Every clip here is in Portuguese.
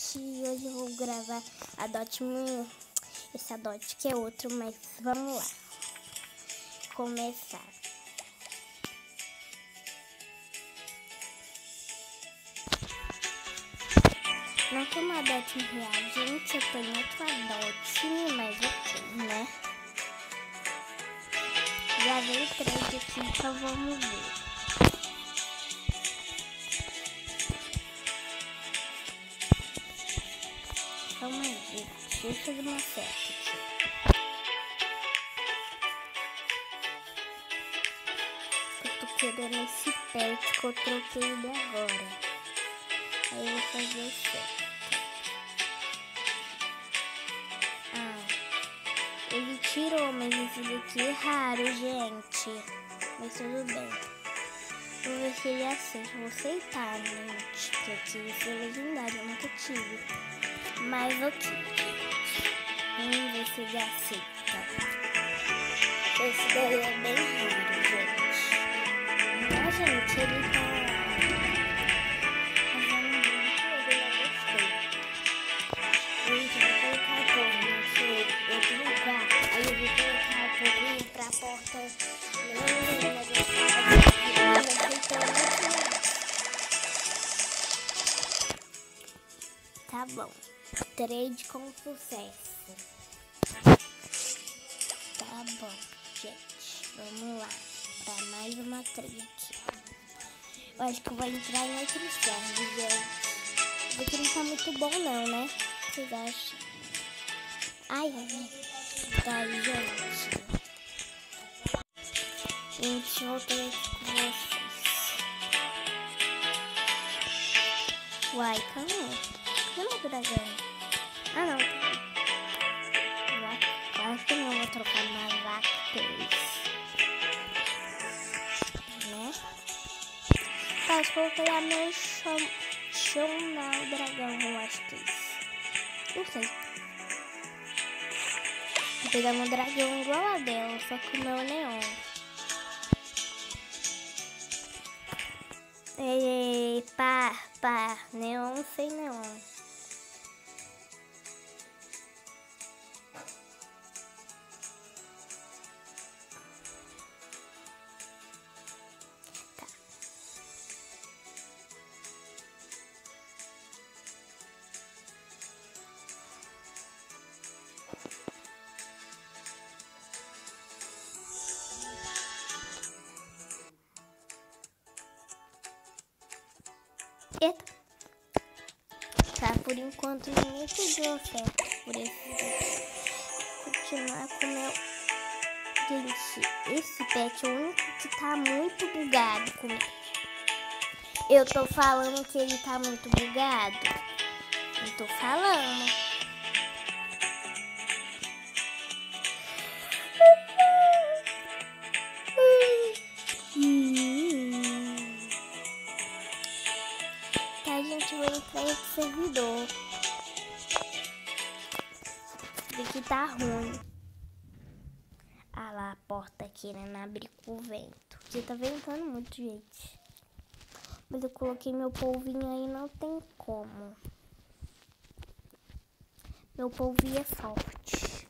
gente, hoje eu vou gravar Adote-me. Esse Adote que é outro, mas vamos lá. Começar. Não que uma Adote-me real, gente, eu tô em outro Adote-me, mas ok, né? Já veio 3 aqui, então vamos ver. Calma aí, gente. Deixa eu fazer uma foto aqui. Eu tô querendo esse pet que eu troquei ele agora. Aí eu vou fazer o certo. Ele tirou, mas esse daqui é raro, gente. Mas tudo bem. Vou ver se ele aceita. Vou aceitar, gente. Porque esse é legendário, eu nunca tive. Mas ok. Vamos ver se ele aceita. Esse daí é bem raro, gente. Mas, gente, ele tá fazendo muito, eu já gostei. Gente, eu vou colocar o povo, não sei. Eu tenho um gato, aí eu vou colocar o povinho pra porta. Tá bom. Trade com sucesso. Tá bom, gente. Vamos lá. Pra mais uma trade aqui. Eu acho que eu vou entrar em outro server, gente. Isso aqui não tá muito bom não, né? O que vocês acham? Ai. Tá, gente. Gente, voltei aqui com vocês. Uai, calma. Cadê o dragão? Ah, não. Acho que não vou trocar mais vacas. Né? Tá, acho que eu vou pegar meu Showdown dragão, eu acho que é isso. Não sei. Vou pegar meu dragão igual a dela, só que o meu é neon. Ei, pá, neon sem neon. Tá. Eita. Tá, por enquanto ninguém pediu oferta por esse. Continuar com o meu. Gente, esse pet é o único que tá muito bugado comigo. Eu tô falando que ele tá muito bugado. Eu tô falando. Tá, gente, vou entrar em outro servidor. Esse aqui tá ruim. Ah lá, a porta aqui, né? Não abrir com o vento. Porque tá ventando muito, gente. Mas eu coloquei meu polvinho aí, não tem como. Meu polvinho é forte.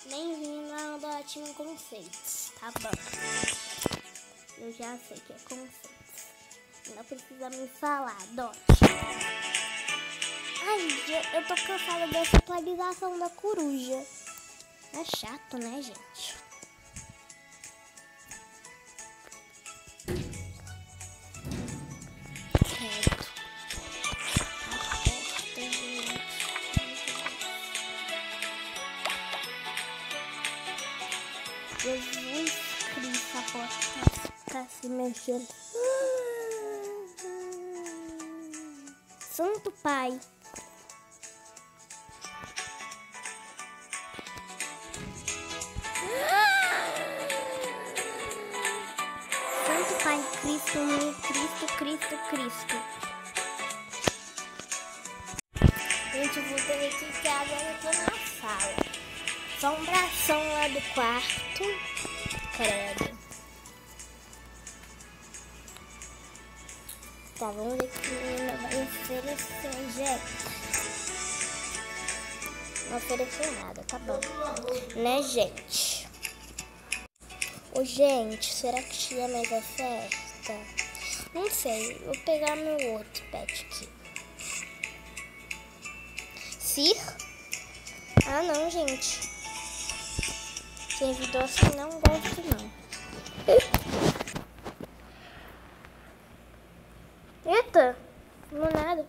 Bem-vindo ao Adote-me Conceitos. Tá bom. Eu já sei que é Conceitos. Não precisa me falar, Adote. Ai, eu tô cansada dessa atualização da coruja. É chato, né, gente? Certo. A porta, gente. Jesus Cristo, a porta tá se mexendo. Santo Pai. Santo Pai, Cristo, Cristo. Gente, eu vou ter que agora eu tô na sala. Assombração lá do quarto. Credo. Tá, vamos ver o que a menina vai oferecer, gente. Não ofereceu nada, tá bom. Né, gente? Ô, gente, será que tinha mais a festa? Não sei, vou pegar meu outro pet aqui. Sir? Ah, não, gente. Servidor assim não gosto, não. Eita, não é nada.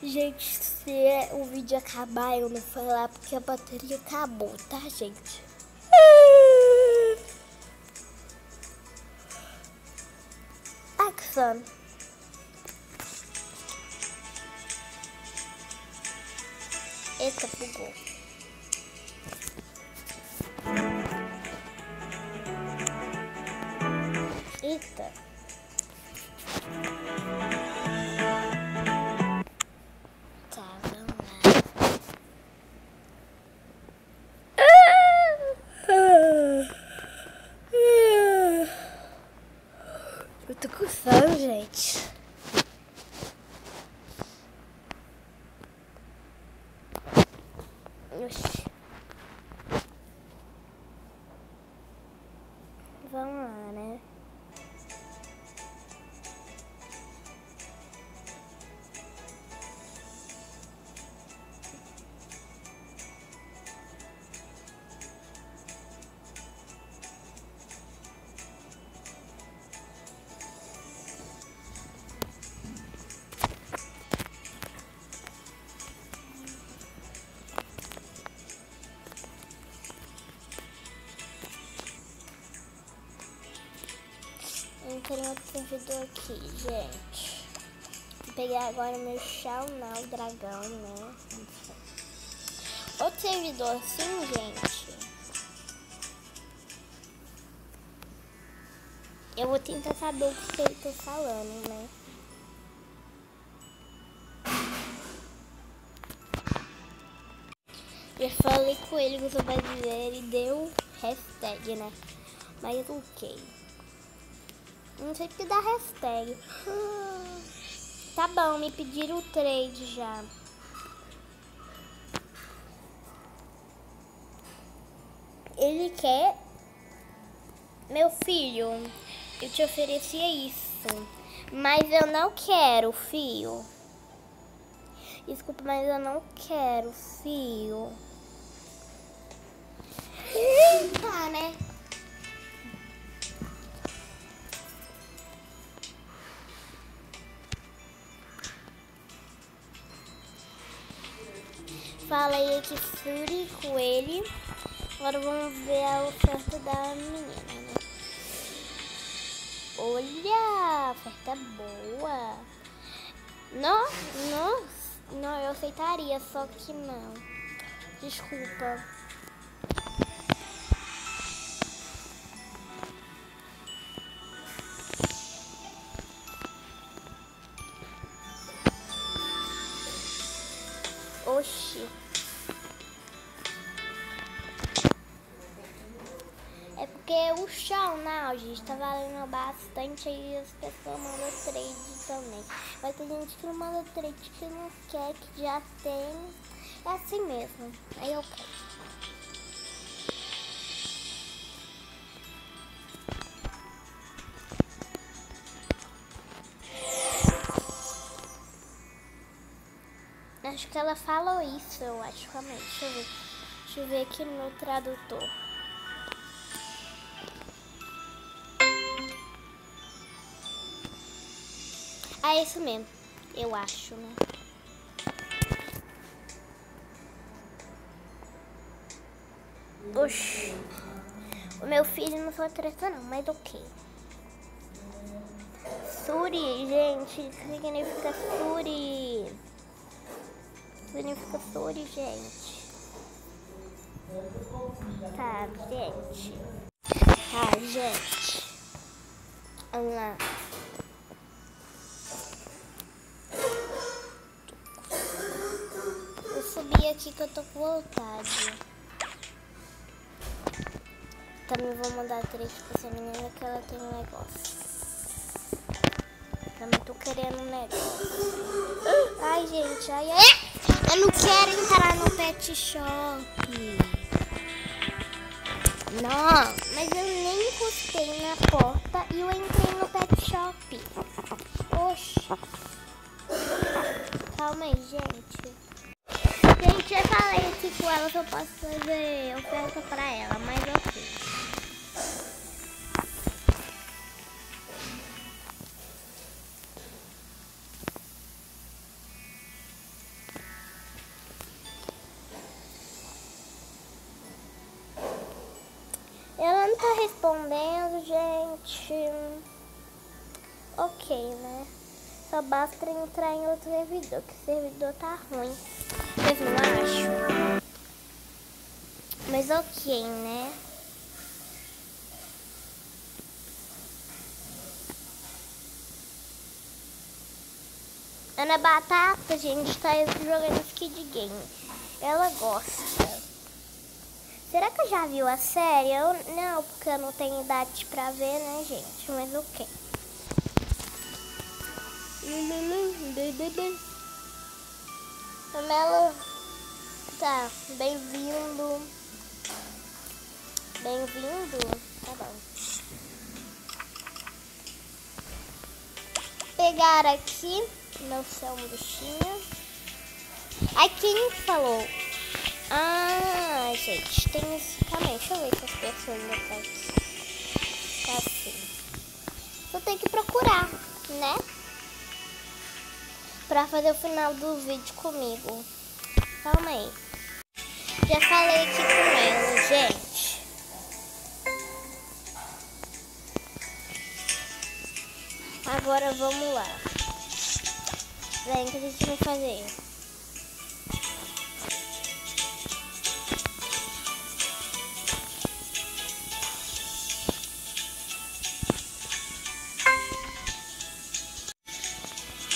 Gente, se o vídeo acabar, eu não falar porque a bateria acabou, tá, gente? Action. Eita, bugou. Eita. Tá, vamos lá. Eu tô com fome, gente. Oxi. Vamos lá, né? Entrei em outro servidor aqui, gente. Vou pegar agora meu Shaunal dragão, né? Outro servidor assim, gente. Eu vou tentar saber o que ele tá falando, né? Eu falei com ele que eu sou brasileiro e deu hashtag, né? Mas ok. Não sei porque dá hashtag. Tá bom, me pediram o trade já. Ele quer... Meu filho, eu te oferecia isso. Mas eu não quero, filho. Desculpa, mas eu não quero, filho. Tá, né? Falei aqui Fury com ele. Agora vamos ver a oferta da menina, né? Olha, oferta boa. Não, eu aceitaria, só que não. Desculpa. Oxi. É porque o Shaunal, gente, tá valendo bastante, aí as pessoas mandam trade também. Mas tem gente que não manda trade, que não quer, que já tem. É assim mesmo. Aí eu quero. Acho que ela falou isso, eu acho. Calma aí, deixa eu ver. Deixa eu ver aqui no tradutor. Ah, é isso mesmo. Eu acho, né? Oxi. O meu filho não foi treta não, mas ok. Suri, gente, significa Suri. Significa Suri, gente. Tá, gente. Tá, gente. Vamos lá. Vou subir aqui que eu tô com vontade. Tá Também vou mandar 3 pra essa menina que ela tem um negócio. Também tô querendo um negócio. Ai, gente, ai. Eu não quero entrar no pet shop. Não, mas eu nem encostei na porta e eu entrei no pet shop. Oxi. Calma aí, gente. Gente, eu falei aqui com ela que eu posso fazer oferta pra ela, mas ok. Ela não tá respondendo, gente. Ok, né? Só basta entrar em outro servidor, que o servidor tá ruim. Vocês não acham? Mas ok, né? Ana Batata, gente, tá jogando Skid Game. Ela gosta. Será que eu já viu a série? Não, porque eu não tenho idade pra ver, né, gente? Mas ok. Camelo, tá, bem-vindo. Bem-vindo? Tá bom. Pegar aqui, não sei um bichinho. Ai, quem falou? Ah, gente, tem esse. Calma aí, deixa eu ver se as pessoas ainda estão aqui. Tá assim. Eu tenho que procurar, né? Pra fazer o final do vídeo comigo. Calma aí. Já falei aqui com ela, gente. Agora vamos lá. Vem, o que a gente vai fazer?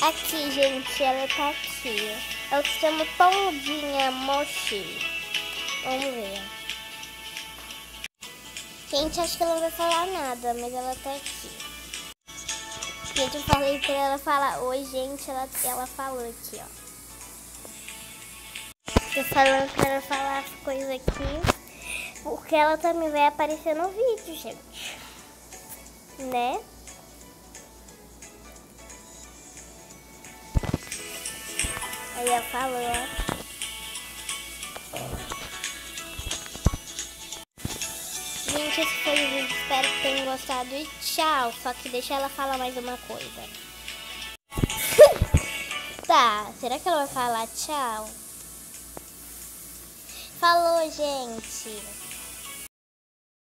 Aqui, gente, ela tá aqui. Eu chamo Tondinha Mochi. Vamos ver. Gente, acho que ela não vai falar nada, mas ela tá aqui. Gente, eu falei pra ela falar oi, gente, ela falou aqui, ó. Tô falando pra ela falar as coisas aqui, porque ela também vai aparecer no vídeo, gente. Né? Aí ela falou, ó. Gente, esse foi o vídeo, espero que tenham gostado e tchau. Só que deixa ela falar mais uma coisa. Tá, será que ela vai falar tchau? Falou, gente.